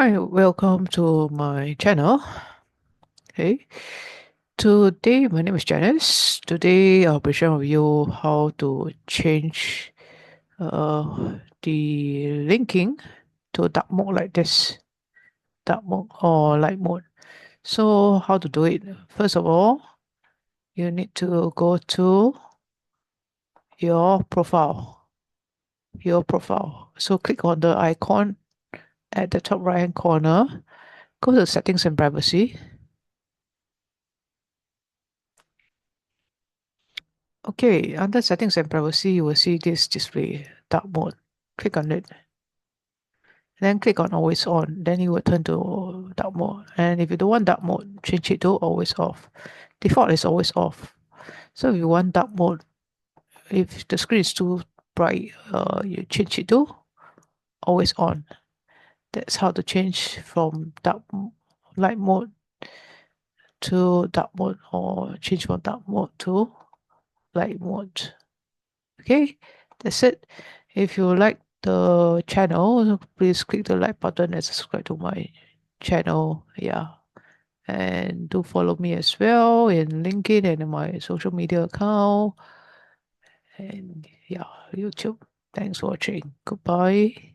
Hi, welcome to my channel. Okay, today my name is Janice. Today I'll be sharing with you how to change the linking to dark mode like this, dark mode or light mode. So how to do it? First of all, you need to go to your profile. So click on the icon at the top right hand corner. Go to settings and privacy. Okay, under settings and privacy, you will see this display, dark mode. Click on it. Then click on always on. Then you will turn to dark mode. And if you don't want dark mode, change it to always off. Default is always off. So if you want dark mode, if the screen is too bright, you change it to always on. That's how to change from light mode to dark mode, or change from dark mode to light mode. Okay, that's it. If you like the channel, please click the like button and subscribe to my channel. Yeah, and do follow me as well in LinkedIn and in my social media account, and yeah, YouTube. Thanks for watching. Goodbye.